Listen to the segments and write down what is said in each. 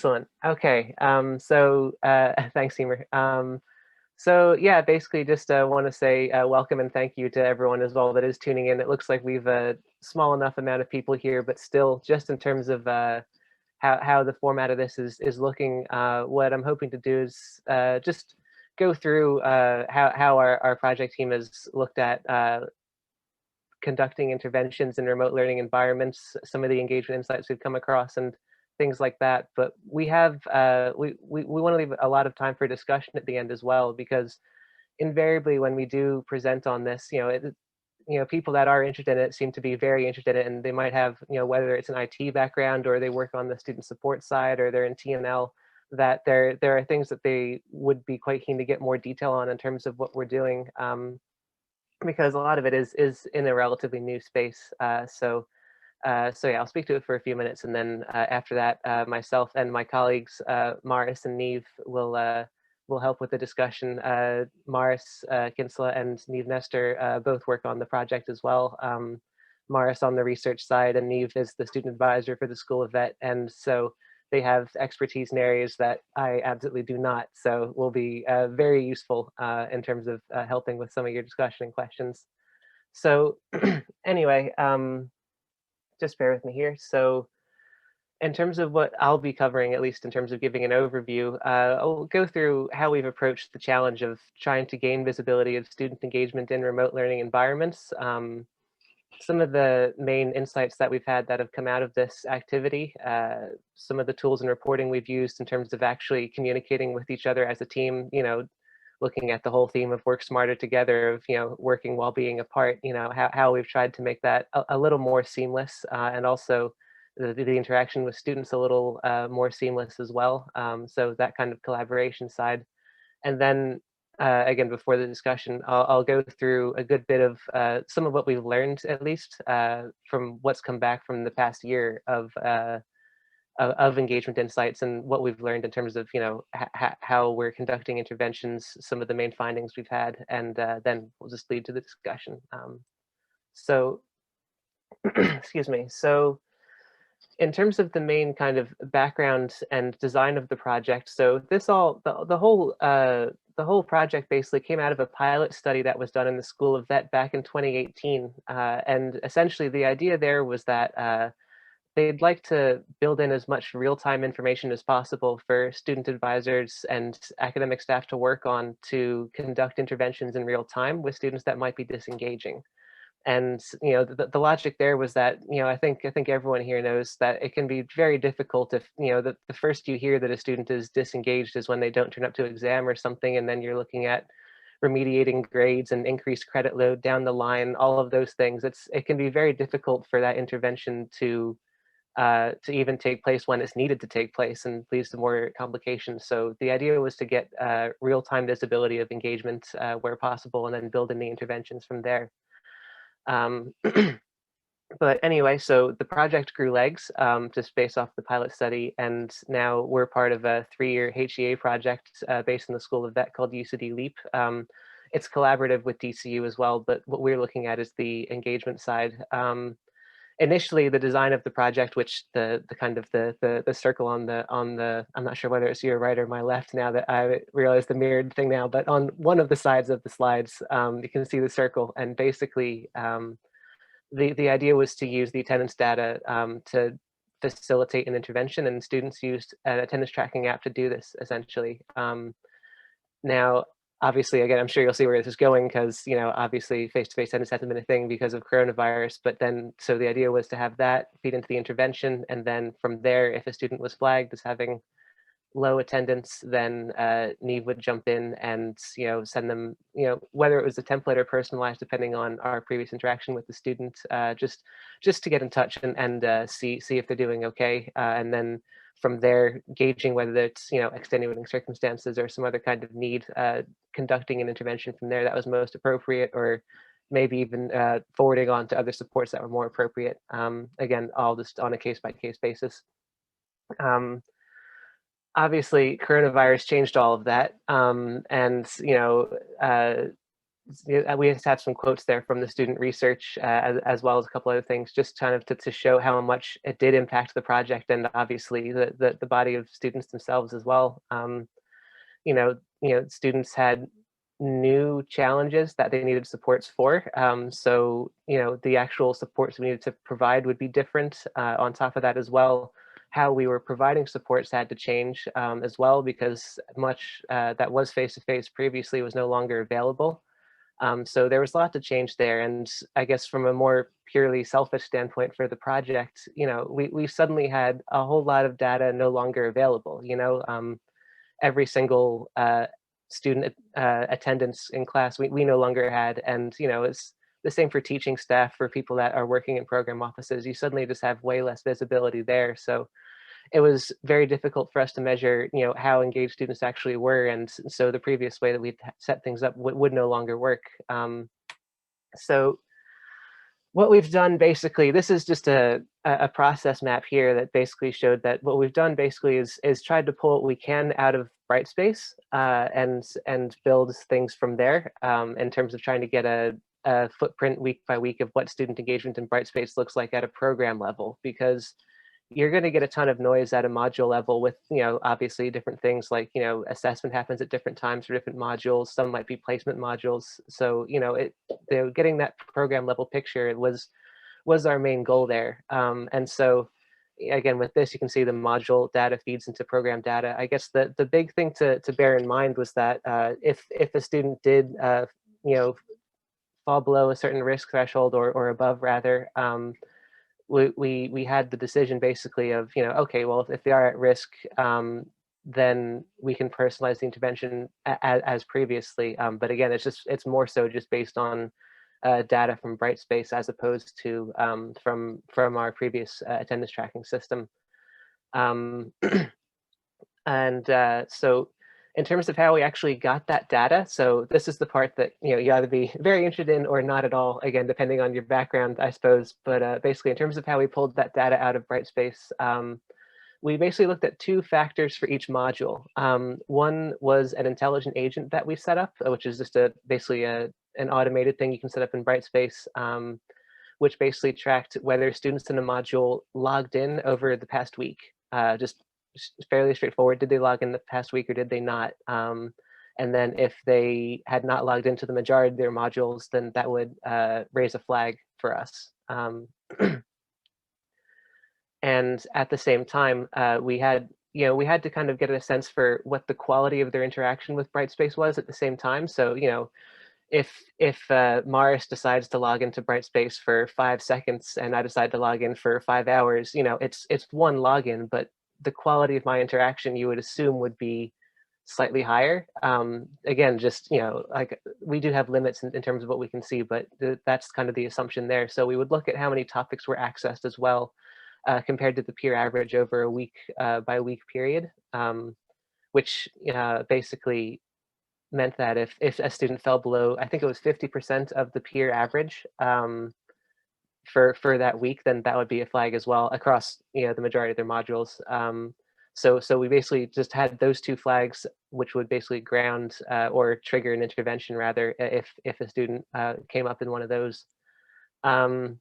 Excellent. Okay. Thanks, Emer. So yeah, basically just want to say welcome and thank you to everyone as well that is tuning in. It looks like we've a small enough amount of people here, but still, just in terms of how the format of this is looking, what I'm hoping to do is just go through how our project team has looked at conducting interventions in remote learning environments, some of the engagement insights we've come across, and things like that. But we have we want to leave a lot of time for discussion at the end as well, because invariably when we do present on this, people that are interested in it seem to be very interested in it, and they might have, whether it's an IT background or they work on the student support side or they're in TNL, that there are things that they would be quite keen to get more detail on in terms of what we're doing. Because a lot of it is in a relatively new space. So yeah, I'll speak to it for a few minutes, and then after that, myself and my colleagues, Maurice and Niamh, will help with the discussion. Maurice Kinsella and Niamh Nestor both work on the project as well. Maurice on the research side, and Niamh is the student advisor for the School of Vet, and so they have expertise in areas that I absolutely do not. So will be very useful in terms of helping with some of your discussion and questions. So anyway, just bear with me here. So in terms of what I'll be covering, at least in terms of giving an overview, I'll go through how we've approached the challenge of trying to gain visibility of student engagement in remote learning environments. Some of the main insights that we've had that have come out of this activity, some of the tools and reporting we've used in terms of actually communicating with each other as a team, looking at the whole theme of work smarter together, of, working while being apart, how we've tried to make that a little more seamless, and also the interaction with students a little more seamless as well. So that kind of collaboration side. And then again, before the discussion, I'll go through a good bit of some of what we've learned, at least from what's come back from the past year of engagement insights, and what we've learned in terms of how we're conducting interventions, some of the main findings we've had, and then we'll just lead to the discussion. So, excuse me. So, in terms of the main kind of background and design of the project, so this the whole project basically came out of a pilot study that was done in the School of Vet back in 2018, and essentially the idea there was that they'd like to build in as much real-time information as possible for student advisors and academic staff to work on, to conduct interventions in real time with students that might be disengaging. And the logic there was that I think everyone here knows that it can be very difficult if the first you hear that a student is disengaged is when they don't turn up to exam or something, and then you're looking at remediating grades and increased credit load down the line, all of those things. It can be very difficult for that intervention to even take place when it's needed to take place, and leads to more complications. So the idea was to get real-time visibility of engagement where possible, and then build in the interventions from there. But anyway, so the project grew legs just based off the pilot study, and now we're part of a 3-year HEA project based in the School of Vet called UCD LEAP. It's collaborative with DCU as well, but what we're looking at is the engagement side. Initially, the design of the project, which the kind of the circle on the I'm not sure whether it's your right or my left now that I realize the mirrored thing now, but on one of the sides of the slides, you can see the circle, and basically the idea was to use the attendance data to facilitate an intervention, and students used an attendance tracking app to do this essentially. Now, obviously, again, I'm sure you'll see where this is going, because obviously face-to-face attendance hasn't been a thing because of coronavirus. But then, so the idea was to have that feed into the intervention, and then from there, if a student was flagged as having low attendance, then Niamh would jump in and send them, whether it was a template or personalized, depending on our previous interaction with the student, just to get in touch and see if they're doing okay, and then from there, gauging whether it's extenuating circumstances or some other kind of need, conducting an intervention from there that was most appropriate, or maybe even forwarding on to other supports that were more appropriate. Again, all just on a case-by-case basis. Obviously, coronavirus changed all of that, and we just have some quotes there from the student research, as well as a couple other things, just kind of to show how much it did impact the project, and obviously the body of students themselves as well. Students had new challenges that they needed supports for. So, the actual supports we needed to provide would be different. On top of that as well, how we were providing supports had to change as well, because much that was face-to-face previously was no longer available. So there was a lot to change there. And I guess from a more purely selfish standpoint for the project, we suddenly had a whole lot of data no longer available. Every single student attendance in class we no longer had, and it's the same for teaching staff, for people that are working in program offices. You suddenly just have way less visibility there. So it was very difficult for us to measure how engaged students actually were, and so the previous way that we'd set things up would no longer work. So what we've done, basically, this is just a process map here that basically showed that what we've done basically is tried to pull what we can out of Brightspace and build things from there, in terms of trying to get a footprint week by week of what student engagement in Brightspace looks like at a program level, because you're going to get a ton of noise at a module level with, obviously different things like, assessment happens at different times for different modules. Some might be placement modules. So, getting that program level picture was our main goal there. And so, again, with this, you can see the module data feeds into program data. I guess the big thing to bear in mind was that if a student did, fall below a certain risk threshold, or above rather, we had the decision basically of, okay, well, if they are at risk, then we can personalize the intervention as previously. But again, it's more so just based on data from Brightspace, as opposed to from our previous attendance tracking system. And so in terms of how we actually got that data, so this is the part that you either be very interested in or not at all, again, depending on your background, I suppose. But basically, in terms of how we pulled that data out of Brightspace, we basically looked at two factors for each module. One was an intelligent agent that we set up, which is just basically an automated thing you can set up in Brightspace, which basically tracked whether students in a module logged in over the past week. Just fairly straightforward. Did they log in the past week or did they not? And then if they had not logged into the majority of their modules, then that would raise a flag for us. And at the same time, we had to kind of get a sense for what the quality of their interaction with Brightspace was at the same time. So, if Maurice decides to log into Brightspace for 5 seconds and I decide to log in for 5 hours, it's one login, but the quality of my interaction, you would assume, would be slightly higher. Again, just, like, we do have limits in terms of what we can see, but that's kind of the assumption there. So we would look at how many topics were accessed as well, compared to the peer average over a week by week period, which basically meant that if a student fell below, I think it was 50% of the peer average, for that week, then that would be a flag as well across the majority of their modules. So we basically just had those two flags, which would basically ground or trigger an intervention rather, if a student came up in one of those. Now,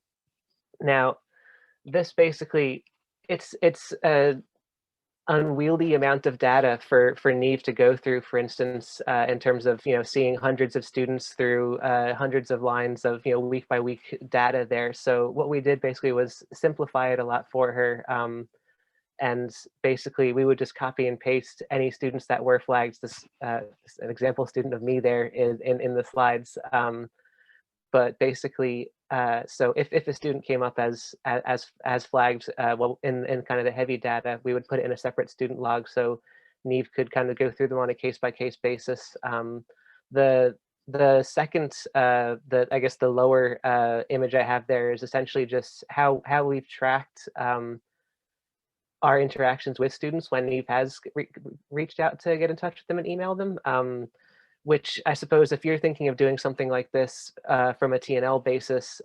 this basically, it's a unwieldy amount of data for Niamh to go through, for instance, in terms of seeing hundreds of students through hundreds of lines of week by week data there. So what we did basically was simplify it a lot for her, and basically we would just copy and paste any students that were flagged. This an example student of me there in the slides. But basically, so if a student came up as flagged, well, in kind of the heavy data, we would put it in a separate student log, so Niamh could kind of go through them on a case by case basis. The second, I guess the lower image I have there is essentially just how we've tracked our interactions with students when Niamh has reached out to get in touch with them and email them. Which I suppose if you're thinking of doing something like this from a T&L basis,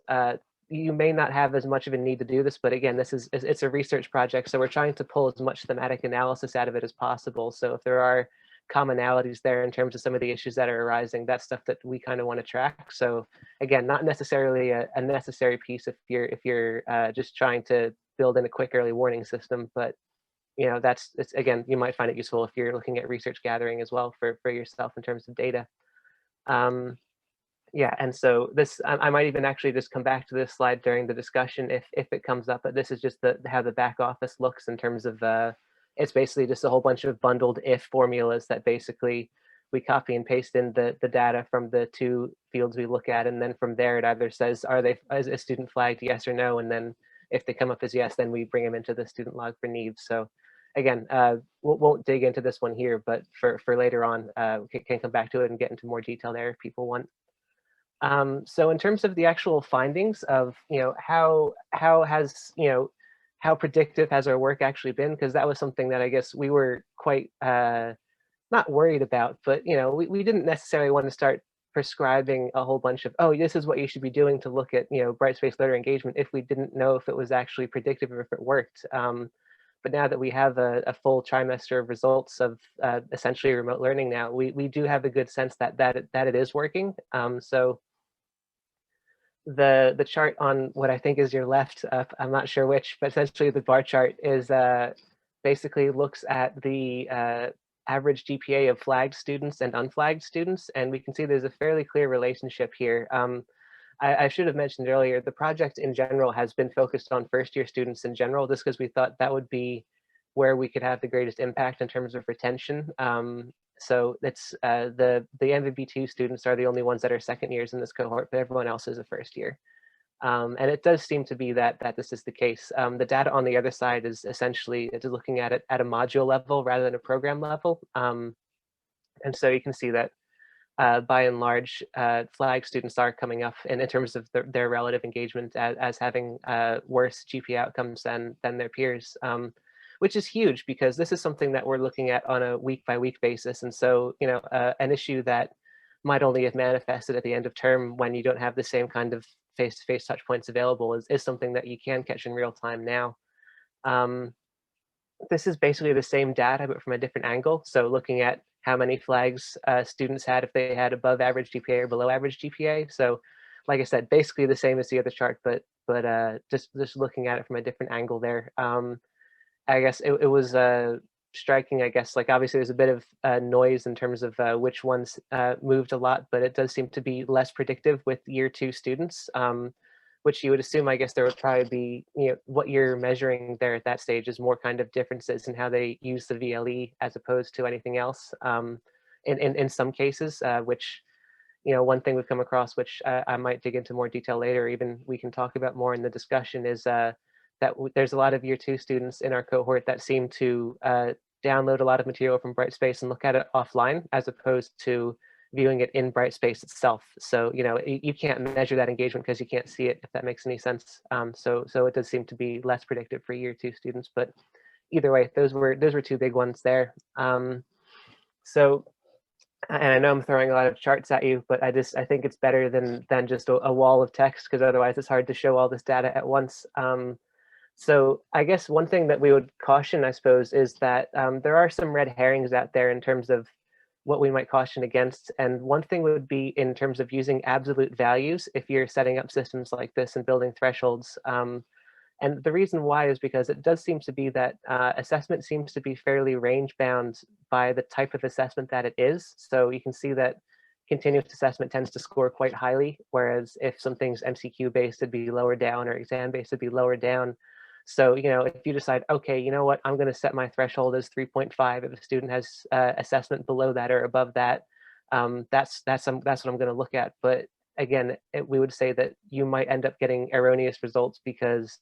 you may not have as much of a need to do this, but again, it's a research project, so we're trying to pull as much thematic analysis out of it as possible. So if there are commonalities there in terms of some of the issues that are arising. That's stuff that we kind of want to track. So again, not necessarily a necessary piece if you're just trying to build in a quick early warning system, but it's again, you might find it useful if you're looking at research gathering as well for yourself in terms of data. Yeah, and so this, I might even actually just come back to this slide during the discussion if it comes up, but this is just how the back office looks in terms of, it's basically just a whole bunch of bundled if formulas that basically we copy and paste in the data from the two fields we look at, and then from there it either says, is a student flagged, yes or no, and then if they come up as yes, then we bring them into the student log for needs. So again, won't dig into this one here, but for later on, can come back to it and get into more detail there if people want. So in terms of the actual findings of, how predictive has our work actually been? Because that was something that I guess we were quite not worried about, but we didn't necessarily want to start prescribing a whole bunch of, oh, this is what you should be doing to look at, Brightspace learner engagement if we didn't know if it was actually predictive or if it worked. But now that we have a full trimester of results of essentially remote learning now, we do have a good sense that it is working. So the chart on what I think is your left, I'm not sure which, but essentially the bar chart is basically looks at the average GPA of flagged students and unflagged students, and we can see there's a fairly clear relationship here. I should have mentioned earlier, the project in general has been focused on first-year students in general, just because we thought that would be where we could have the greatest impact in terms of retention. So it's the MVB2 students are the only ones that are second years in this cohort, but everyone else is a first year. And it does seem to be that this is the case. The data on the other side is essentially it's looking at it at a module level rather than a program level. And so you can see that by and large, flag students are coming up in terms of their relative engagement as having worse GPA outcomes than their peers, which is huge because this is something that we're looking at on a week-by-week basis. And so, an issue that might only have manifested at the end of term when you don't have the same kind of face-to-face touch points available is something that you can catch in real time now. This is basically the same data, but from a different angle. So looking at how many flags students had if they had above average GPA or below average GPA. So like I said, basically the same as the other chart, but just looking at it from a different angle there. I guess it was striking, I guess, like obviously there's a bit of noise in terms of which ones moved a lot, but it does seem to be less predictive with year 2 students, which you would assume, I guess there would probably be, what you're measuring there at that stage is more kind of differences in how they use the VLE as opposed to anything else in some cases, which, one thing we've come across, which I might dig into more detail later, even we can talk about more in the discussion, is that there's a lot of year 2 students in our cohort that seem to download a lot of material from Brightspace and look at it offline as opposed to viewing it in Brightspace itself. So, you can't measure that engagement because you can't see it, if that makes any sense. So it does seem to be less predictive for year 2 students, but either way, those were 2 big ones there. So, and I know I'm throwing a lot of charts at you, but I think it's better than just a wall of text, because otherwise it's hard to show all this data at once. So I guess one thing that we would caution, I suppose, is that there are some red herrings out there in terms of what we might caution against. And one thing would be in terms of using absolute values if you're setting up systems like this and building thresholds. And the reason why is because it does seem to be that assessment seems to be fairly range bound by the type of assessment that it is. So you can see that continuous assessment tends to score quite highly, whereas if something's MCQ based, it'd be lower down, or exam based, it'd be lower down. So, if you decide, okay, you know what, I'm going to set my threshold as 3.5. If a student has assessment below that or above that, that's what I'm going to look at. But again, we would say that you might end up getting erroneous results because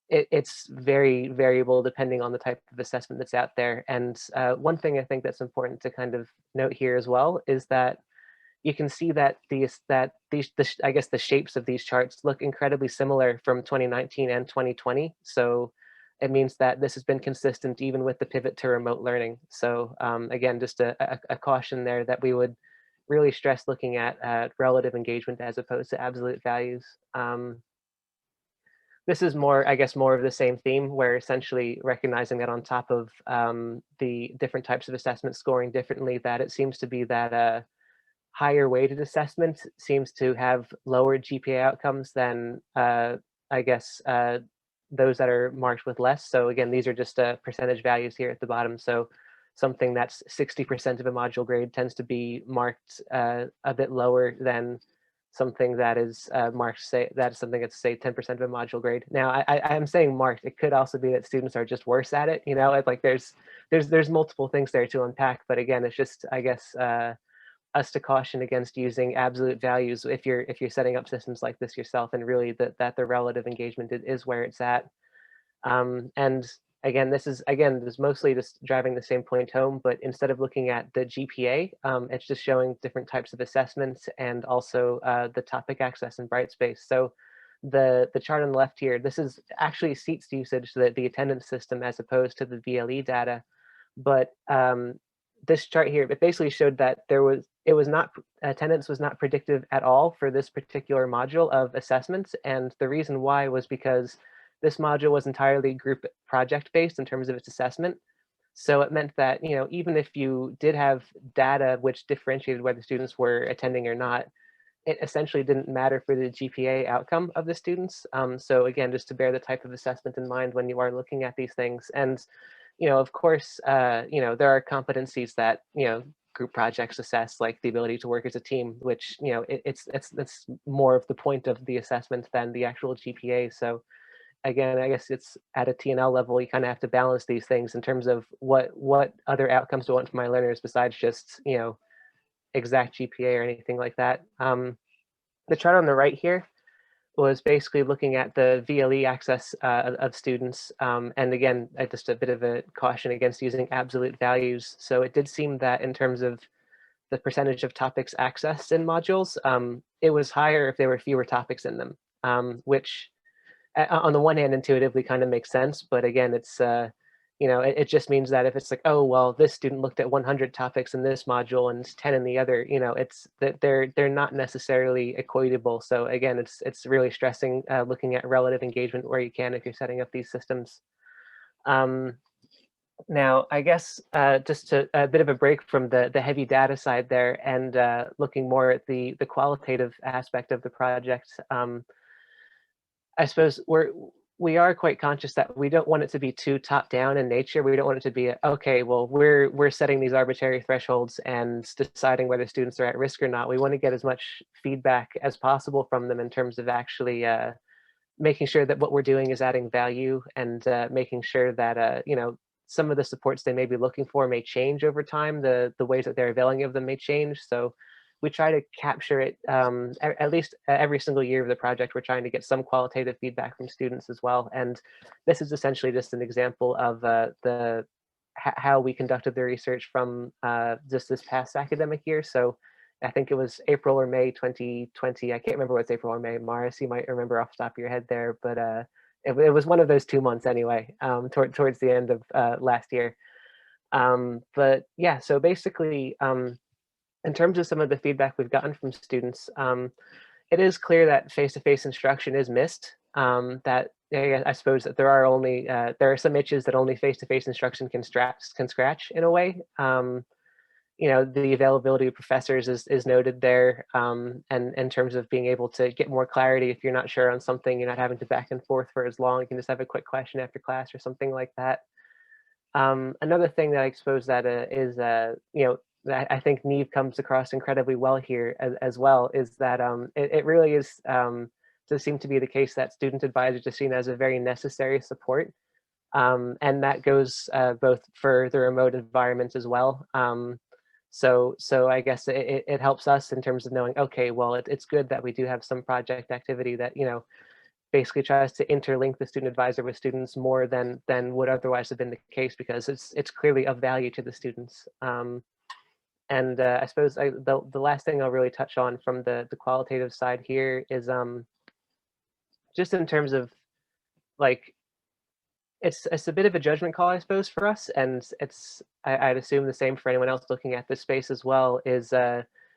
it's very variable depending on the type of assessment that's out there. And one thing I think that's important to kind of note here as well is that you can see that I guess the shapes of these charts look incredibly similar from 2019 and 2020. So it means that this has been consistent even with the pivot to remote learning. So again, just a caution there that we would really stress looking at relative engagement as opposed to absolute values. this is more, I guess, more of the same theme, where essentially recognizing that on top of the different types of assessment scoring differently, that it seems to be that higher weighted assessment seems to have lower GPA outcomes than, I guess, those that are marked with less. So again, these are just percentage values here at the bottom. So something that's 60% of a module grade tends to be marked a bit lower than something that is marked, say, that is something that's, say, 10% of a module grade. Now, I'm saying marked. It could also be that students are just worse at it. You know, like there's multiple things there to unpack. But again, it's just, I guess, us to caution against using absolute values if you're setting up systems like this yourself, and really that the relative engagement is where it's at. And again, this is mostly just driving the same point home, but instead of looking at the GPA, it's just showing different types of assessments and also the topic access in Brightspace. So the chart on the left here, this is actually seats usage, the attendance system, as opposed to the VLE data. But this chart here, it basically showed that attendance was not predictive at all for this particular module of assessments. And the reason why was because this module was entirely group project based in terms of its assessment. So it meant that, you know, even if you did have data which differentiated whether students were attending or not, it essentially didn't matter for the GPA outcome of the students. So again, just to bear the type of assessment in mind when you are looking at these things. And, you know, of course, you know, there are competencies that, you know, group projects assess, like the ability to work as a team, which, you know, it's more of the point of the assessment than the actual GPA. So again, I guess it's at a T&L level, you kind of have to balance these things in terms of what other outcomes do I want for my learners besides just, you know, exact GPA or anything like that. The chart on the right here was basically looking at the VLE access of students. And again, just a bit of a caution against using absolute values. So it did seem that in terms of the percentage of topics accessed in modules, it was higher if there were fewer topics in them, which on the one hand intuitively kind of makes sense. But again, it's, you know, it just means that if it's like, oh, well, this student looked at 100 topics in this module and 10 in the other, you know, it's that they're not necessarily equatable. So again, it's really stressing looking at relative engagement where you can if you're setting up these systems. Now, I guess just a bit of a break from the heavy data side there, and looking more at the qualitative aspect of the project. I suppose we are quite conscious that we don't want it to be too top down in nature. We don't want it to be okay, well, we're setting these arbitrary thresholds and deciding whether students are at risk or not. We want to get as much feedback as possible from them in terms of actually making sure that what we're doing is adding value, and making sure that you know, some of the supports they may be looking for may change over time. The ways that they're availing of them may change. So we try to capture it at least every single year of the project. We're trying to get some qualitative feedback from students as well. And this is essentially just an example of how we conducted the research from just this past academic year. So I think it was April or May 2020. I can't remember what's April or May. Maurice, you might remember off the top of your head there, but it was one of those 2 months anyway, towards the end of last year. But yeah, so basically, in terms of some of the feedback we've gotten from students, it is clear that face-to-face instruction is missed. That I suppose that there are some itches that only face-to-face instruction can scratch in a way. You know, the availability of professors is noted there, and in terms of being able to get more clarity if you're not sure on something, you're not having to back and forth for as long. You can just have a quick question after class or something like that. Another thing that I suppose that is, you know, that I think Niamh comes across incredibly well here as well, is that it really is does seem to be the case that student advisors are seen as a very necessary support, and that goes both for the remote environment as well. So I guess it helps us in terms of knowing, okay, well, it's good that we do have some project activity that, you know, basically tries to interlink the student advisor with students more than would otherwise have been the case, because it's clearly of value to the students. And I suppose the last thing I'll really touch on from the qualitative side here is just in terms of, like, it's a bit of a judgment call, I suppose, for us, and I'd assume the same for anyone else looking at this space as well, is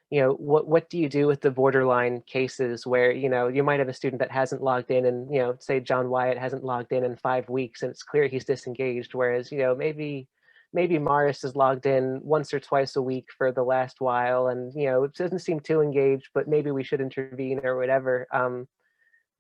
what do you do with the borderline cases where, you might have a student that hasn't logged in, and, say John Wyatt hasn't logged in 5 weeks, and it's clear he's disengaged, whereas, maybe Maurice is logged in once or twice a week for the last while, and, it doesn't seem too engaged, but maybe we should intervene or whatever.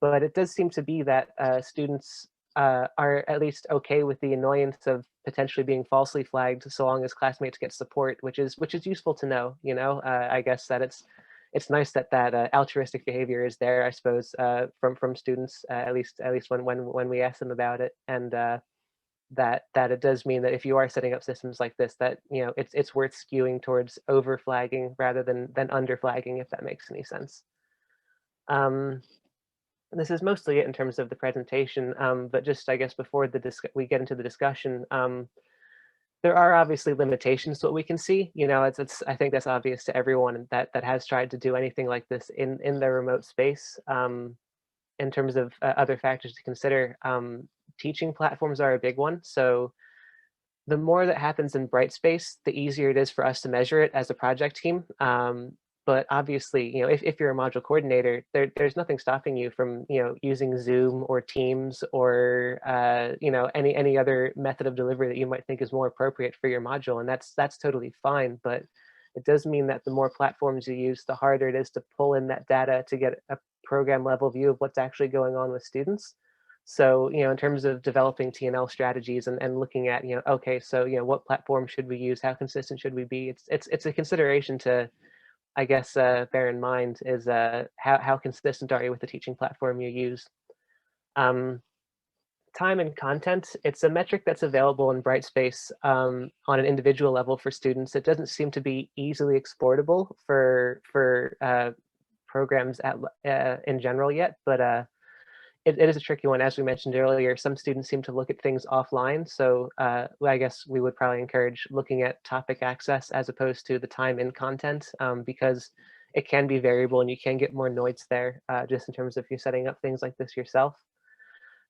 But it does seem to be that students are at least okay with the annoyance of potentially being falsely flagged, so long as classmates get support, which is useful to know. I guess that it's nice that altruistic behavior is there, I suppose, from students, at least when we ask them about it, and that it does mean that if you are setting up systems like this, that it's worth skewing towards over flagging rather than under flagging, if that makes any sense. This is mostly it in terms of the presentation, but just, I guess, before we get into the discussion, there are obviously limitations to what we can see. I think that's obvious to everyone that has tried to do anything like this in their remote space. In terms of other factors to consider, teaching platforms are a big one. So the more that happens in Brightspace, the easier it is for us to measure it as a project team. But obviously, if you're a module coordinator, there's nothing stopping you from, using Zoom or Teams or, any other method of delivery that you might think is more appropriate for your module. And that's totally fine. But it does mean that the more platforms you use, the harder it is to pull in that data to get a program level view of what's actually going on with students. So, in terms of developing T&L strategies and looking at, okay, so, what platform should we use? How consistent should we be? It's a consideration to, I guess, bear in mind, is how consistent are you with the teaching platform you use? Time and content, it's a metric that's available in Brightspace on an individual level for students. It doesn't seem to be easily exportable for programs in general yet, but it is a tricky one. As we mentioned earlier, some students seem to look at things offline. So I guess we would probably encourage looking at topic access as opposed to the time in content, because it can be variable and you can get more noise there, just in terms of you setting up things like this yourself.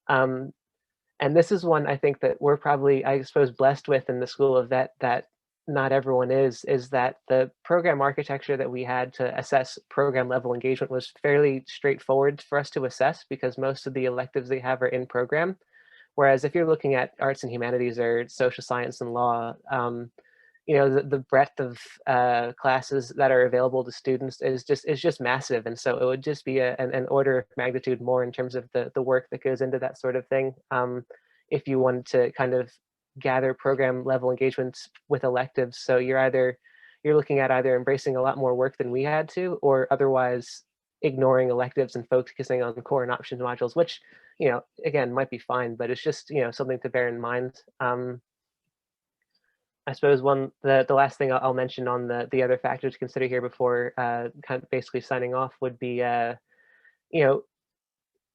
And this is one I think that we're probably, I suppose, blessed with in the School of Vet that not everyone is that the program architecture that we had to assess program level engagement was fairly straightforward for us to assess, because most of the electives they have are in program. Whereas if you're looking at arts and humanities or social science and law, the breadth of classes that are available to students is just massive. And so it would just be an order of magnitude more in terms of the work that goes into that sort of thing. If you wanted to kind of gather program level engagements with electives. So you're looking at either embracing a lot more work than we had to, or otherwise ignoring electives and focusing on core and options modules, which, again, might be fine, but it's just, something to bear in mind. I suppose the last thing I'll mention on the other factors to consider here before kind of basically signing off would be,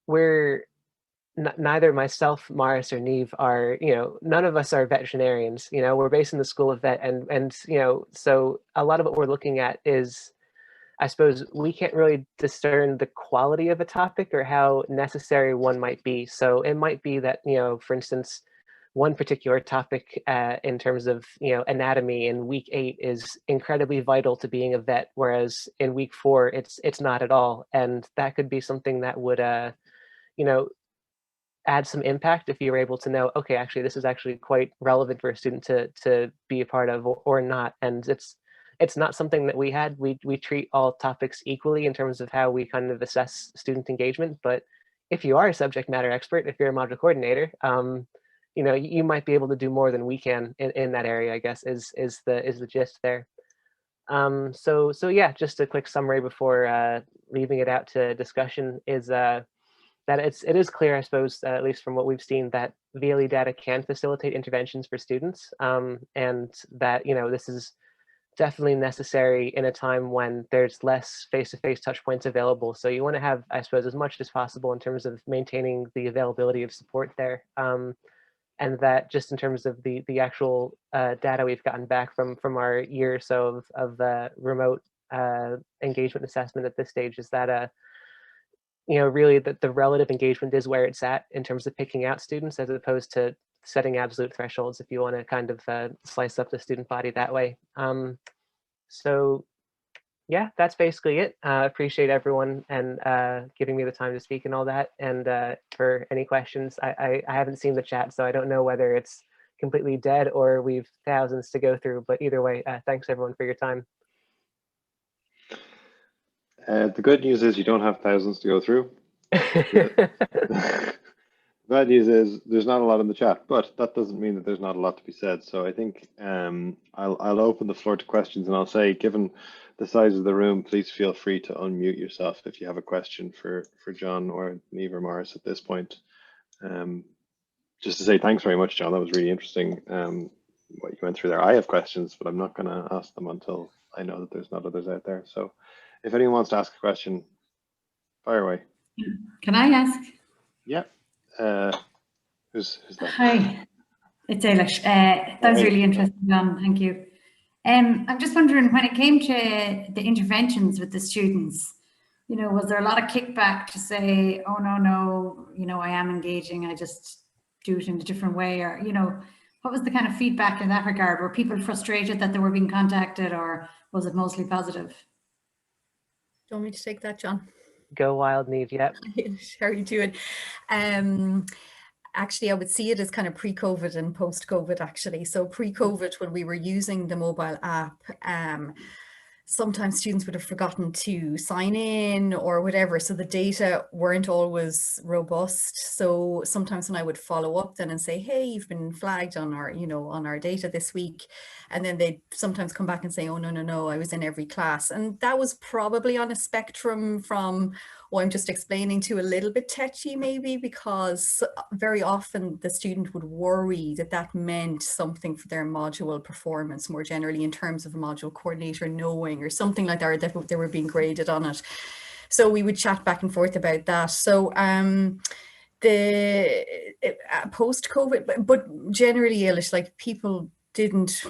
we're neither myself, Maurice, or Niamh are, none of us are veterinarians. We're based in the School of Vet, and so a lot of what we're looking at is, I suppose, we can't really discern the quality of a topic or how necessary one might be. So it might be that, for instance, one particular topic in terms of, anatomy in week 8 is incredibly vital to being a vet, whereas in week 4 it's not at all. And that could be something that would, add some impact if you were able to know, okay, actually this is actually quite relevant for a student to be a part of, or not. And it's not something that we had. We treat all topics equally in terms of how we kind of assess student engagement. But if you are a subject matter expert, if you're a module coordinator, you might be able to do more than we can in that area, I guess, is the gist there. So yeah, just a quick summary before leaving it out to discussion is that it is clear, I suppose, at least from what we've seen, that VLE data can facilitate interventions for students, and that, this is definitely necessary in a time when there's less face-to-face touch points available. So you want to have, I suppose, as much as possible in terms of maintaining the availability of support there. And that just in terms of the actual data we've gotten back from our year or so of remote engagement assessment at this stage is that really the relative engagement is where it's at in terms of picking out students, as opposed to setting absolute thresholds, if you want to kind of slice up the student body that way. So Yeah, that's basically it. Appreciate everyone and giving me the time to speak and all that. And for any questions, I haven't seen the chat, so I don't know whether it's completely dead or we've thousands to go through. But either way, thanks everyone for your time. The good news is you don't have thousands to go through. The bad news is there's not a lot in the chat, but that doesn't mean that there's not a lot to be said. So I think I'll open the floor to questions, and I'll say, given the size of the room, please feel free to unmute yourself if you have a question for John or Niamh or Maurice at this point. Just to say thanks very much, John. That was really interesting what you went through there. I have questions, but I'm not going to ask them until I know that there's not others out there. So if anyone wants to ask a question, fire away. Can I ask? Yeah. Who's that? Hi, it's Eilish. That was really interesting, John. Thank you. I'm just wondering, when it came to the interventions with the students, you know, was there a lot of kickback to say, oh, no, you know, I am engaging, I just do it in a different way? Or, you know, what was the kind of feedback in that regard? Were people frustrated that they were being contacted, or was it mostly positive? Do you want me to take that, John? Go wild, Niamh. Yep. How are you doing? Actually, I would see it as kind of pre-COVID and post-COVID, actually. So pre-COVID, when we were using the mobile app, sometimes students would have forgotten to sign in or whatever, so the data weren't always robust. So sometimes when I would follow up then and say, hey, you've been flagged on our, you know, on our data this week, and then they'd sometimes come back and say, oh, no, I was in every class. And that was probably on a spectrum from, oh, I'm just explaining, to a little bit touchy maybe, because very often the student would worry that that meant something for their module performance more generally, in terms of a module coordinator knowing or something like that, or that they were being graded on it. So we would chat back and forth about that. So the post-COVID, but generally, Eilish, like, people didn't,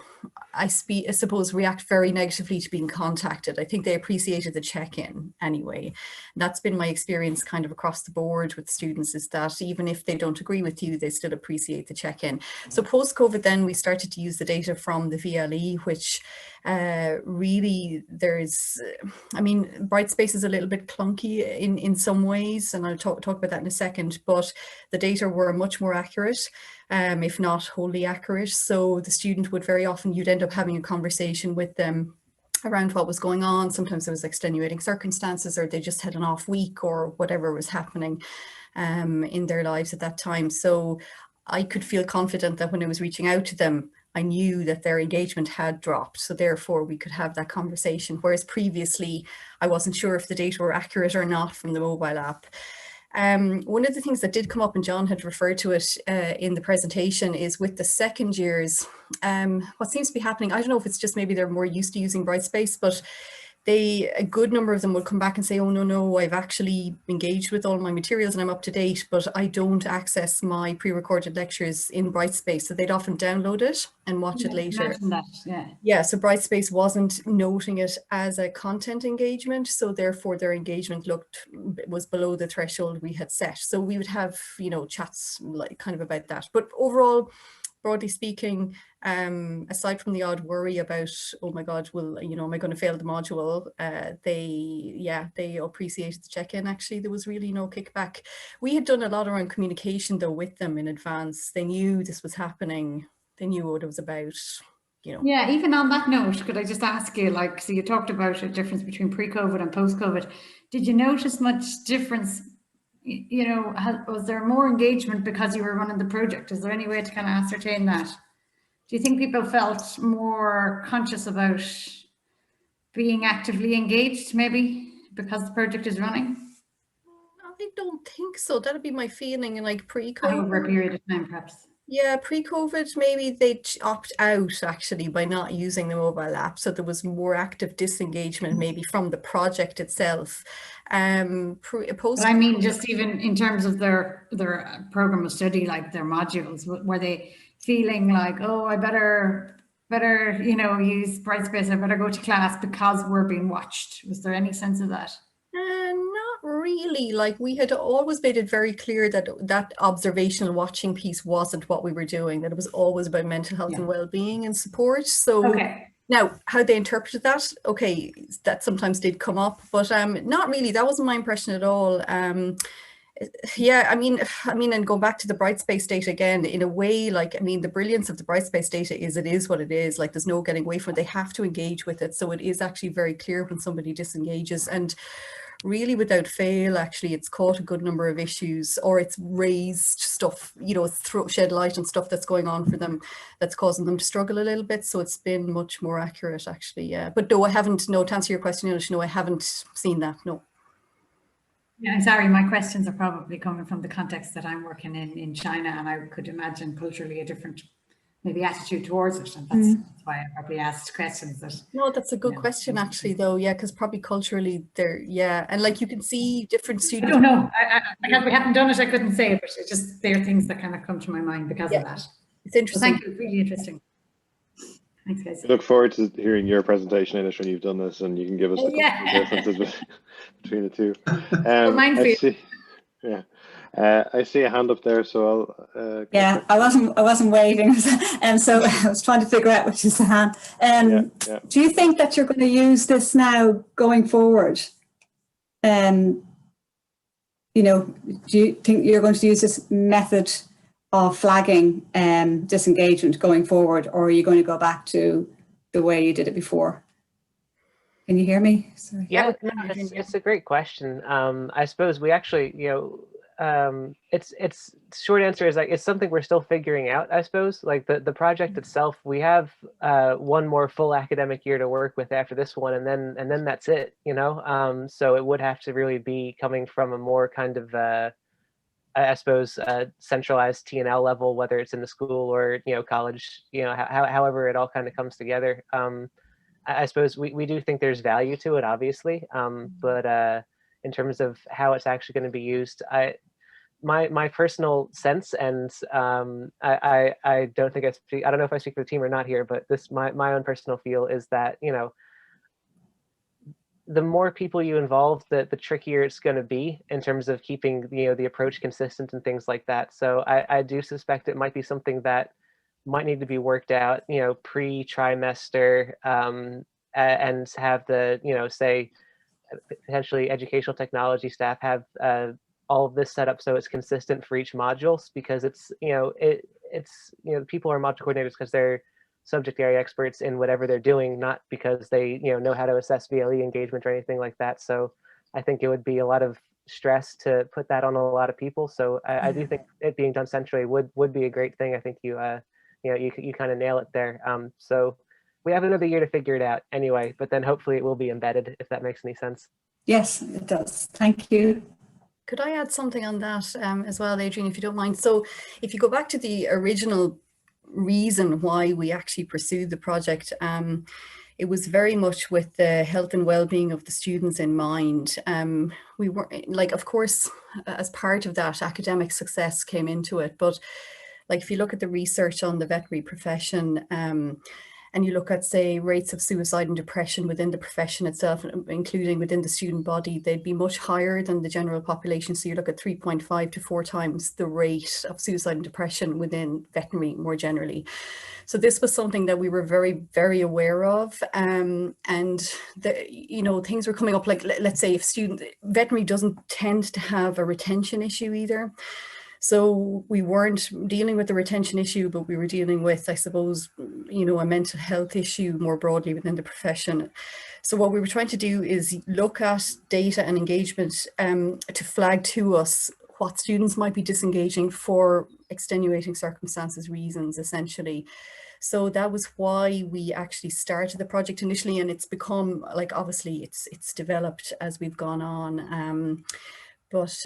I suppose, react very negatively to being contacted. I think they appreciated the check-in anyway. And that's been my experience kind of across the board with students, is that even if they don't agree with you, they still appreciate the check-in. So post-COVID then we started to use the data from the VLE, which really there's, I mean, Brightspace is a little bit clunky in some ways, and I'll talk about that in a second, but the data were much more accurate. If not wholly accurate. So the student would very often, you'd end up having a conversation with them around what was going on. Sometimes there was extenuating circumstances, or they just had an off week, or whatever was happening in their lives at that time. So I could feel confident that when I was reaching out to them, I knew that their engagement had dropped. So therefore we could have that conversation. Whereas previously, I wasn't sure if the data were accurate or not from the mobile app. One of the things that did come up, and John had referred to it in the presentation, is with the second years, what seems to be happening, I don't know if it's just maybe they're more used to using Brightspace, but a good number of them would come back and say, oh, no, I've actually engaged with all my materials and I'm up to date, but I don't access my pre-recorded lectures in Brightspace. So they'd often download it and watch it later. Yeah, so Brightspace wasn't noting it as a content engagement. So therefore their engagement was below the threshold we had set. So we would have, you know, chats like kind of about that. But overall, broadly speaking, aside from the odd worry about, oh my God, well, you know, am I going to fail the module? They appreciated the check-in. Actually, there was really no kickback. We had done a lot around communication though with them in advance. They knew this was happening. They knew what it was about, you know. Yeah, even on that note, could I just ask you, like, so you talked about a difference between pre-COVID and post-COVID. Did you notice much difference? You know, was there more engagement because you were running the project? Is there any way to kind of ascertain that? Do you think people felt more conscious about being actively engaged, maybe because the project is running? I don't think so. That'd be my feeling. In like pre-COVID, over a period of time, perhaps. Yeah, pre-COVID, maybe they'd opt out actually by not using the mobile app. So there was more active disengagement maybe from the project itself. But I mean, just even in terms of their program of study, like their modules, were they feeling like, oh, I better, you know, use Brightspace, I better go to class because we're being watched? Was there any sense of that? Not really. Like, we had always made it very clear that that observational watching piece wasn't what we were doing, that it was always about mental health and well-being and support. So Now, how they interpreted that, okay, that sometimes did come up, but not really. That wasn't my impression at all. Yeah, I mean, and going back to the Brightspace data again, in a way, like, I mean, the brilliance of the Brightspace data is it is what it is. Like, there's no getting away from it. They have to engage with it. So it is actually very clear when somebody disengages. And really, without fail, actually, it's caught a good number of issues, or it's raised stuff, you know, shed light on stuff that's going on for them, that's causing them to struggle a little bit. So it's been much more accurate, actually. Yeah, but no, I haven't. No, to answer your question, Eilish, no, I haven't seen that. No. Yeah, sorry, my questions are probably coming from the context that I'm working in China, and I could imagine culturally a different maybe attitude towards it, and that's why I probably asked questions. That, no, that's a good question actually, though. Yeah, because probably culturally there, yeah, and like you can see different students. I don't know. Because we haven't done it, I couldn't say it, but it's just there are things that kind of come to my mind because of that. It's interesting. So thank you, really interesting. Thanks, guys. I look forward to hearing your presentation, Eilish, when you've done this, and you can give us the differences between the two. I see a hand up there, so I'll. Yeah, I wasn't waving, and so I was trying to figure out which is the hand. Do you think that you're going to use this now going forward? You know, do you think you're going to use this method of flagging disengagement going forward, or are you going to go back to the way you did it before? Can you hear me? Sorry. Yeah, it's a great question. I suppose we actually, you know, it's short answer is like it's something we're still figuring out. I suppose like the project itself, we have one more full academic year to work with after this one, and then that's it. You know, so it would have to really be coming from a more kind of I suppose centralized T&L level, whether it's in the school or, you know, college, you know, however it all kind of comes together. I suppose we do think there's value to it, obviously, but in terms of how it's actually going to be used, my personal sense, and I don't think I don't know if I speak for the team or not here, but my own personal feel is that, you know, the more people you involve, the trickier it's going to be in terms of keeping, you know, the approach consistent and things like that. So I do suspect it might be something that might need to be worked out, you know, pre-trimester, and have the, you know, say potentially educational technology staff have all of this set up so it's consistent for each modules, because it's, you know, it's, you know, people are module coordinators because they're subject area experts in whatever they're doing, not because they, you know how to assess VLE engagement or anything like that. So I think it would be a lot of stress to put that on a lot of people. So I do think it being done centrally would be a great thing. I think you kind of nail it there. So we have another year to figure it out anyway, but then hopefully it will be embedded, if that makes any sense. Yes, it does. Thank you. Could I add something on that as well, Adrian, if you don't mind? So if you go back to the original reason why we actually pursued the project, it was very much with the health and well-being of the students in mind. We were like, of course, as part of that, academic success came into it, but like if you look at the research on the veterinary profession, and you look at, say, rates of suicide and depression within the profession itself, including within the student body, they'd be much higher than the general population. So you look at 3.5 to 4 times the rate of suicide and depression within veterinary more generally. So this was something that we were very, very aware of. And you know, things were coming up, like, let's say if veterinary doesn't tend to have a retention issue either. So we weren't dealing with the retention issue, but we were dealing with, I suppose, you know, a mental health issue more broadly within the profession. So what we were trying to do is look at data and engagement to flag to us what students might be disengaging for extenuating circumstances reasons, essentially. So that was why we actually started the project initially, and it's become, like, obviously it's developed as we've gone on. But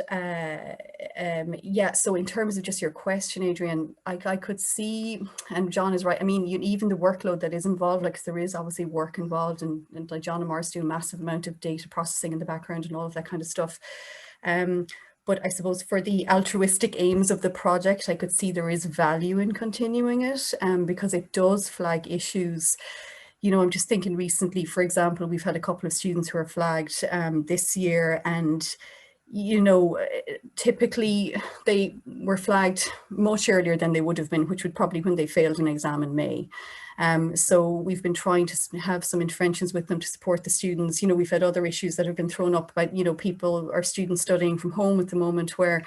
yeah, so in terms of just your question, Adrian, I could see, and John is right, I mean, even the workload that is involved, like there is obviously work involved, and like John and Maurice do a massive amount of data processing in the background and all of that kind of stuff. But I suppose for the altruistic aims of the project, I could see there is value in continuing it, because it does flag issues. You know, I'm just thinking recently, for example, we've had a couple of students who are flagged this year, and you know, typically they were flagged much earlier than they would have been, which would probably when they failed an exam in May. So we've been trying to have some interventions with them to support the students. You know, we've had other issues that have been thrown up by, you know, people or students studying from home at the moment, where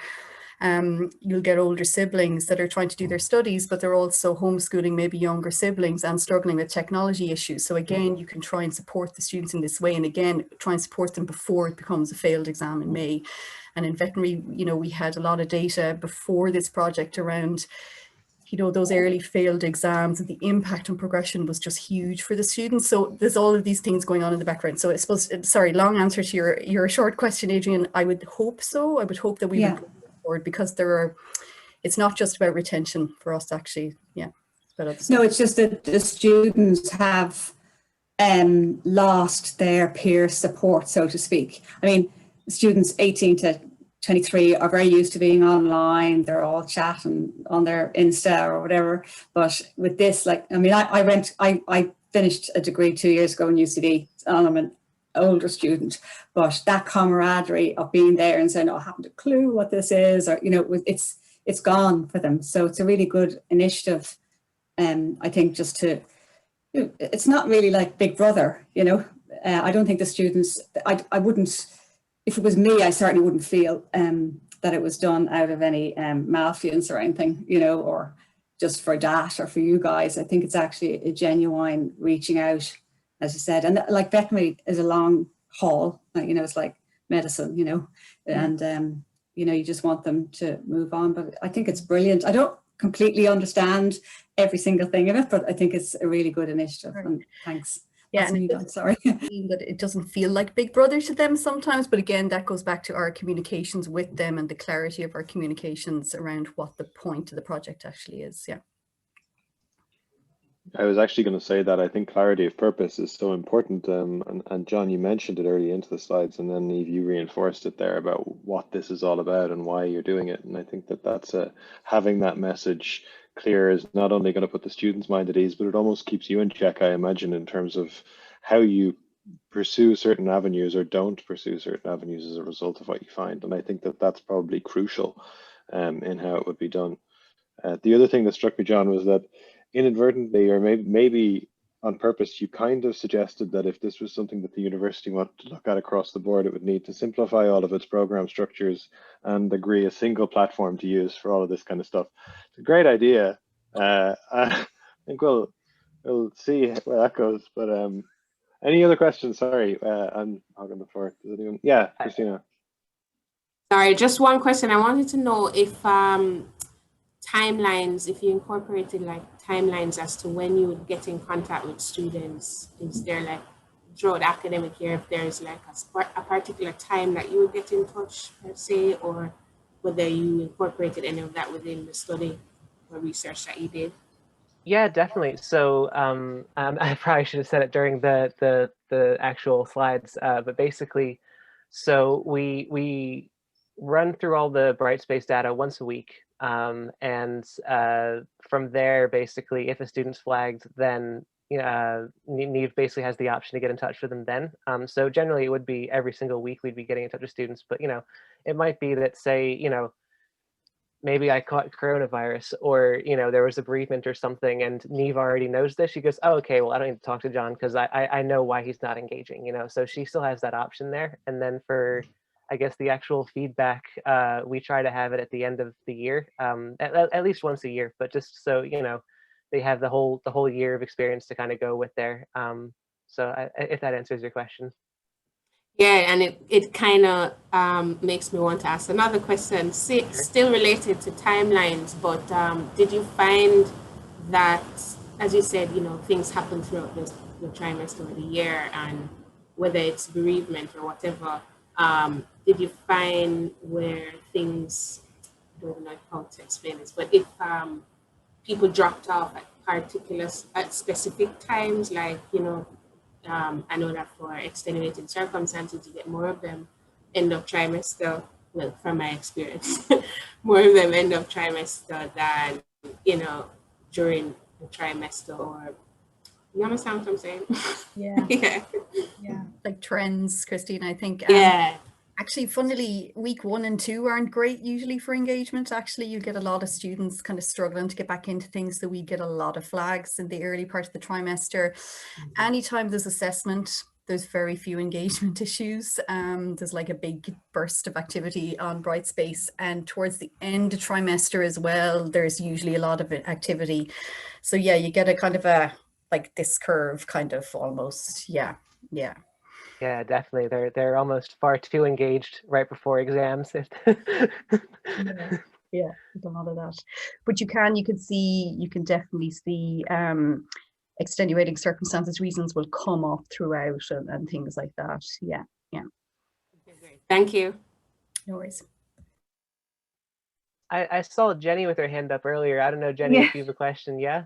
you'll get older siblings that are trying to do their studies, but they're also homeschooling maybe younger siblings and struggling with technology issues. So again, you can try and support the students in this way, and again, try and support them before it becomes a failed exam in May. And in veterinary, you know, we had a lot of data before this project around, you know, those early failed exams, and the impact on progression was just huge for the students. So there's all of these things going on in the background. So I suppose, sorry, long answer to your short question, Adrian. I would hope so. I would hope that we would go forward, because it's not just about retention for us, actually. Yeah. No, it's just that the students have lost their peer support, so to speak. I mean, students 18 to 23 are very used to being online. They're all chatting on their Insta or whatever. But with this, like, I mean, I finished a degree 2 years ago in UCD, and I'm an older student, but that camaraderie of being there and saying, "Oh, I haven't a clue what this is," or, you know, it's gone for them. So it's a really good initiative. I think just to, it's not really like Big Brother, you know. I don't think the students, I wouldn't, if it was me, I certainly wouldn't feel that it was done out of any malfeasance or anything, you know, or just for that or for you guys. I think it's actually a genuine reaching out, as I said. And like veterinary is a long haul, you know, it's like medicine, you know, and, you know, you just want them to move on. But I think it's brilliant. I don't completely understand every single thing of it, but I think it's a really good initiative. And thanks. Yeah, and sorry. That it doesn't feel like Big Brother to them sometimes, but again, that goes back to our communications with them and the clarity of our communications around what the point of the project actually is. Yeah. I was actually going to say that I think clarity of purpose is so important. And John, you mentioned it early into the slides, and then Niamh, you reinforced it there about what this is all about and why you're doing it. And I think that that's having that message clear is not only going to put the students' mind at ease, but it almost keeps you in check, I imagine, in terms of how you pursue certain avenues or don't pursue certain avenues as a result of what you find. And I think that that's probably crucial in how it would be done. The other thing that struck me, John, was that inadvertently, or maybe on purpose, you kind of suggested that if this was something that the university wanted to look at across the board, it would need to simplify all of its program structures and agree a single platform to use for all of this kind of stuff. It's a great idea. I think we'll see where that goes. But any other questions? Sorry, I'm hogging the floor. Does anyone? Yeah, Christina. Sorry, just one question. I wanted to know if timelines, if you incorporated like timelines as to when you would get in contact with students. Is there like throughout the academic year, if there's like a particular time that you would get in touch, let's say, or whether you incorporated any of that within the study or research that you did? Yeah, definitely. So I probably should have said it during the actual slides, but basically, so we run through all the Brightspace data once a week. And from there, basically, if a student's flagged, then Niamh basically has the option to get in touch with them then. So generally, it would be every single week we'd be getting in touch with students. But, you know, it might be that, say, you know, maybe I caught coronavirus, or, you know, there was a bereavement or something, and Niamh already knows this. She goes, oh, okay, well, I don't need to talk to John because I know why he's not engaging, you know. So she still has that option there. And then for, I guess, the actual feedback, we try to have it at the end of the year, at least once a year, but just so, you know, they have the whole year of experience to kind of go with there. So if that answers your question. Yeah, and it kind of makes me want to ask another question, still related to timelines, but did you find that, as you said, you know, things happen throughout the trimester or the year, and whether it's bereavement or whatever, did you find where things, I don't know how to explain this, but if people dropped off at specific times, like, you know, I know that for extenuating circumstances, you get more of them end of trimester, well, from my experience, more of them end of trimester than, you know, during the trimester, or, you understand what I'm saying? Yeah. Yeah. Yeah. Like trends, Christine, I think. Yeah. Actually, funnily, week 1 and 2 aren't great usually for engagement. Actually, you get a lot of students kind of struggling to get back into things. So we get a lot of flags in the early part of the trimester. Anytime there's assessment, there's very few engagement issues. There's like a big burst of activity on Brightspace, and towards the end of trimester as well, there's usually a lot of activity. So yeah, you get a kind of a like this curve kind of almost. Yeah. Yeah, definitely. They're almost far too engaged right before exams. Yeah, a lot of that. But you can definitely see extenuating circumstances, reasons will come up throughout and things like that. Yeah. Okay, great. Thank you. No worries. I saw Jenny with her hand up earlier. I don't know, Jenny, if you have a question. Yeah.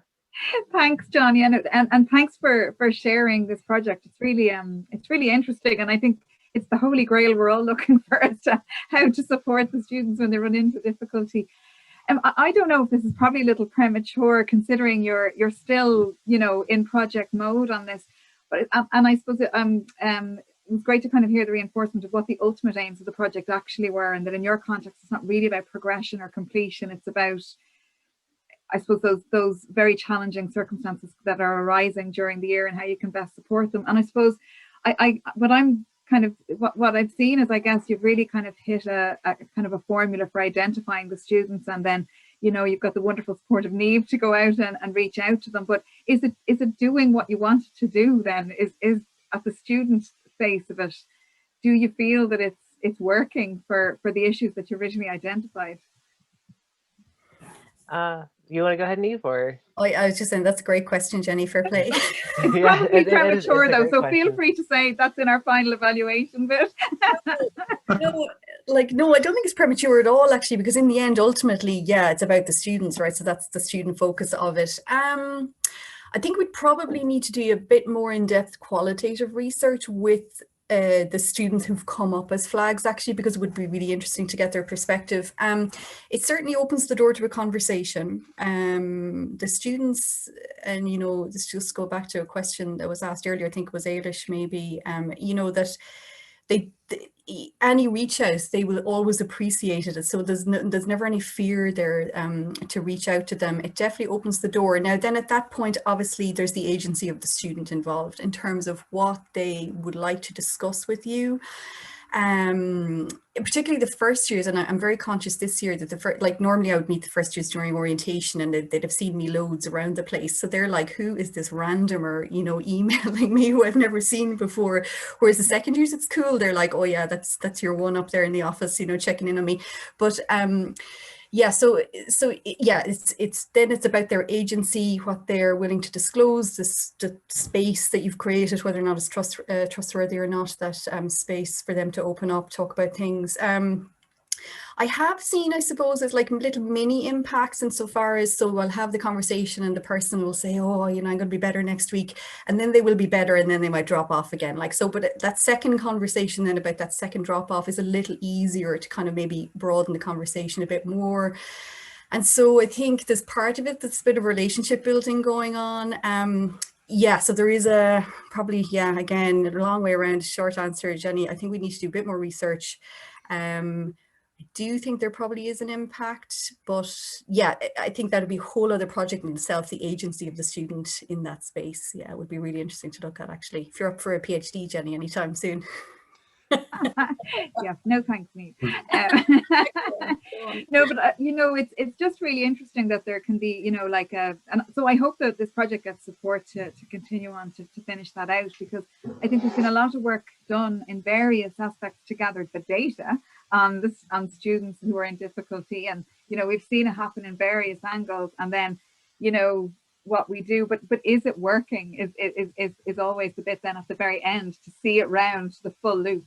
Thanks, Johnny, and thanks for sharing this project. It's really interesting, and I think it's the holy grail we're all looking for as to how to support the students when they run into difficulty. I don't know if this is probably a little premature, considering you're still in project mode on this, but and I suppose it was great to kind of hear the reinforcement of what the ultimate aims of the project actually were, and that in your context it's not really about progression or completion. It's about, I suppose, those very challenging circumstances that are arising during the year and how you can best support them. And I suppose what I've seen is, I guess you've really kind of hit a kind of a formula for identifying the students, and then you've got the wonderful support of Niamh to go out and reach out to them. But is it doing what you want it to do then? Is at the student face of it, do you feel that it's working for the issues that you originally identified? You want to go ahead, Niamh, or? I was just saying, that's a great question, Jenny. Fair play. It's probably premature though, so feel free to say that's in our final evaluation bit. No, I don't think it's premature at all, actually, because in the end, ultimately, yeah, it's about the students, right? So that's the student focus of it. I think we'd probably need to do a bit more in-depth qualitative research with the students who've come up as flags, actually, because it would be really interesting to get their perspective. It certainly opens the door to a conversation. The students, and this just go back to a question that was asked earlier, I think it was Ailish maybe, that any reach out, they will always appreciate it. So there's never any fear there to reach out to them. It definitely opens the door. Now then, at that point, obviously there's the agency of the student involved in terms of what they would like to discuss with you. Particularly the first years, and I'm very conscious this year that normally I would meet the first years during orientation, and they'd have seen me loads around the place. So they're like, who is this randomer, emailing me who I've never seen before? Whereas the second years, it's cool. They're like, oh yeah, that's your one up there in the office, checking in on me. But yeah, so yeah, it's about their agency, what they're willing to disclose, the space that you've created, whether or not it's trustworthy or not, that space for them to open up, talk about things. I have seen, I suppose, as like little mini impacts insofar as, so I'll have the conversation and the person will say, oh, I'm going to be better next week. And then they will be better, and then they might drop off again. But that second conversation then about that second drop off is a little easier to kind of maybe broaden the conversation a bit more. And so I think there's part of it that's a bit of relationship building going on. Yeah, so there is probably, again, a long way around. Short answer, Jenny, I think we need to do a bit more research. I do think there probably is an impact, but yeah, I think that would be a whole other project in itself, the agency of the student in that space. Yeah, it would be really interesting to look at, actually. If you're up for a PhD, Jenny, anytime soon. Yeah, no thanks, me. No, but it's just really interesting that there can be, and so I hope that this project gets support to continue on to finish that out, because I think there's been a lot of work done in various aspects to gather the data on students who are in difficulty, and we've seen it happen in various angles, and then what we do, but is it working is always the bit then at the very end, to see it round the full loop.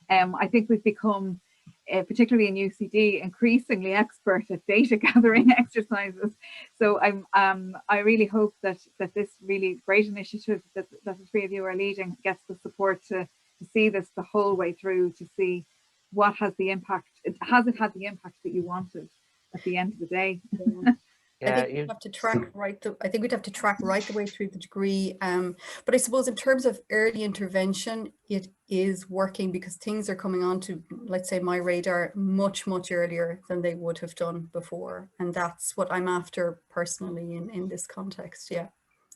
I think we've become, particularly in UCD, increasingly expert at data gathering exercises. So I really hope that this really great initiative that the three of you are leading gets the support to see this the whole way through, to see what has the impact. Has it had the impact that you wanted at the end of the day? Yeah, I think we'd have to track right the way through the degree. But I suppose in terms of early intervention, it is working because things are coming onto, let's say, my radar much earlier than they would have done before. And that's what I'm after personally in this context. Yeah.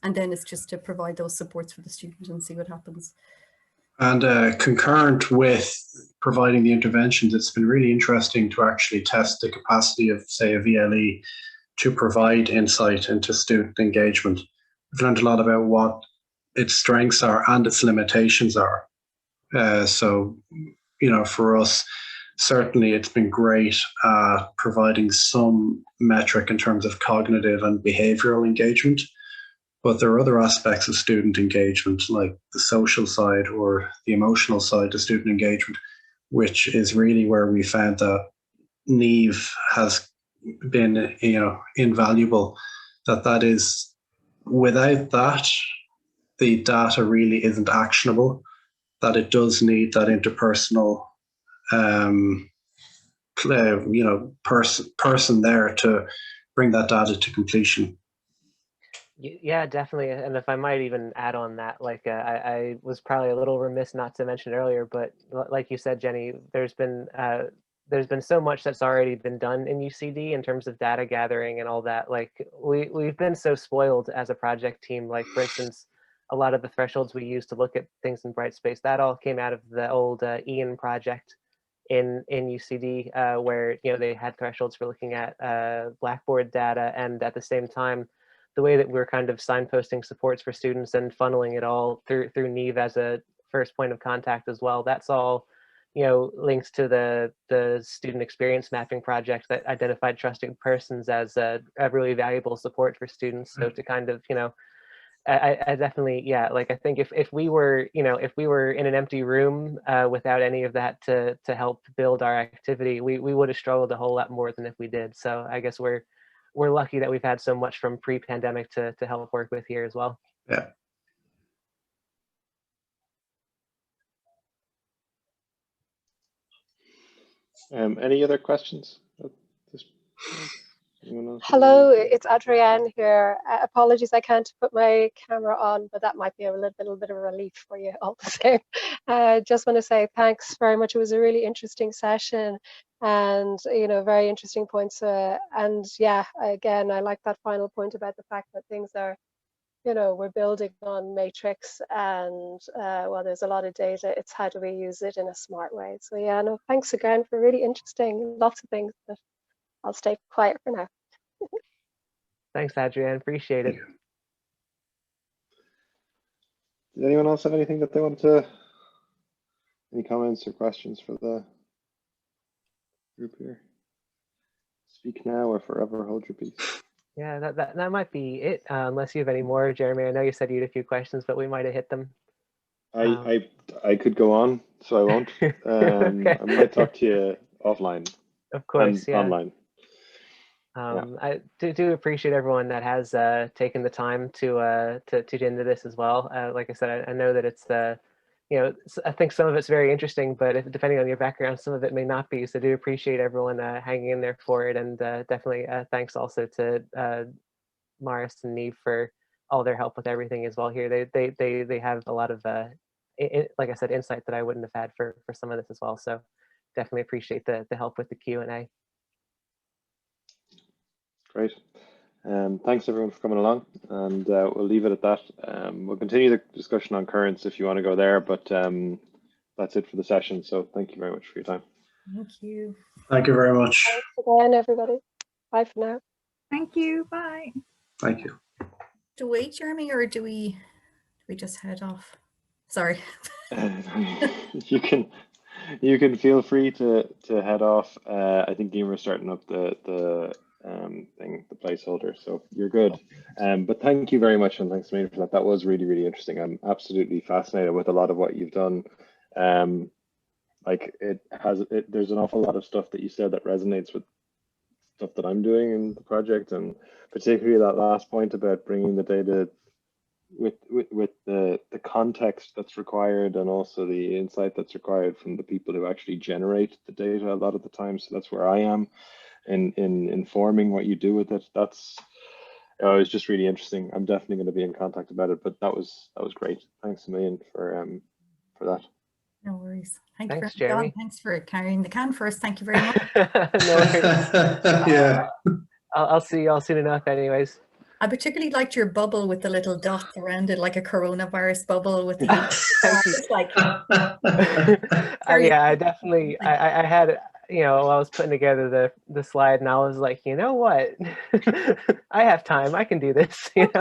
And then it's just to provide those supports for the student and see what happens. And concurrent with providing the interventions, it's been really interesting to actually test the capacity of, say, a VLE to provide insight into student engagement. We've learned a lot about what its strengths are and its limitations are. So, for us, certainly it's been great providing some metric in terms of cognitive and behavioral engagement. But there are other aspects of student engagement, like the social side or the emotional side of student engagement, which is really where we found that Niamh has been, invaluable. That is, without that, the data really isn't actionable. That it does need that interpersonal, person there to bring that data to completion. Yeah, definitely. And if I might even add on that, like I was probably a little remiss not to mention earlier, but like you said, Jenny, there's been so much that's already been done in UCD in terms of data gathering and all that. Like we've been so spoiled as a project team. Like, for instance, a lot of the thresholds we use to look at things in Brightspace, that all came out of the old Ian project in UCD, where they had thresholds for looking at Blackboard data, and at the same time, the way that we're kind of signposting supports for students and funneling it all through Niamh as a first point of contact as well. That's all, links to the student experience mapping project that identified trusted persons as a really valuable support for students. So to kind of, I definitely, yeah, like I think if we were in an empty room without any of that to help build our activity, we would have struggled a whole lot more than if we did. So I guess we're lucky that we've had so much from pre-pandemic to help work with here as well. Yeah. Any other questions? Hello, it's Adrienne here. Apologies, I can't put my camera on, but that might be a little bit of a relief for you all the same. Just want to say thanks very much. It was a really interesting session, and very interesting points. And yeah, again, I like that final point about the fact that things are, we're building on matrix, and well, there's a lot of data. It's how do we use it in a smart way. So yeah, no, thanks again for really interesting, lots of things. But I'll stay quiet for now. Thanks, Adrienne. Appreciate it. Does anyone else have anything that they want to, any comments or questions for the group here? Speak now or forever hold your peace. Yeah, that might be it, unless you have any more, Jeremy. I know you said you had a few questions, but we might have hit them. I could go on, so I won't. Okay. I might talk to you offline. Of course, yeah. Online. I do appreciate everyone that has taken the time to tune into this as well. Like I said, I know that it's I think some of it's very interesting, but depending on your background, some of it may not be. So I do appreciate everyone hanging in there for it, and definitely thanks also to Maurice and Niamh for all their help with everything as well here. They have a lot of like I said, insight that I wouldn't have had for some of this as well. So definitely appreciate the help with the Q&A. Great. Thanks everyone for coming along, and we'll leave it at that. We'll continue the discussion on currents if you want to go there, but that's it for the session. So thank you very much for your time. Thank you. Thank you very much. Thanks again, everybody. Bye for now. Thank you. Bye. Thank you. Do we wait, Jeremy, or do we just head off? Sorry. You can feel free to head off. I think Niamh is starting up the placeholder, so you're good. But thank you very much, and thanks for that. That was really, really interesting. I'm absolutely fascinated with a lot of what you've done. Like there's an awful lot of stuff that you said that resonates with stuff that I'm doing in the project, and particularly that last point about bringing the data with the context that's required, and also the insight that's required from the people who actually generate the data a lot of the time. So that's where I am in informing what you do with it. That's it was just really interesting. I'm definitely going to be in contact about it, but that was great. Thanks a million for that. No worries. Thanks, Jeremy. Thanks for carrying the can for us. Thank you very much. No worries. Yeah. I'll see you all soon enough anyways. I particularly liked your bubble with the little dots around it, like a coronavirus bubble with the like. Yeah, I definitely, I had, you know, I was putting together the slide, and I was like, you know what, I have time, I can do this. You know?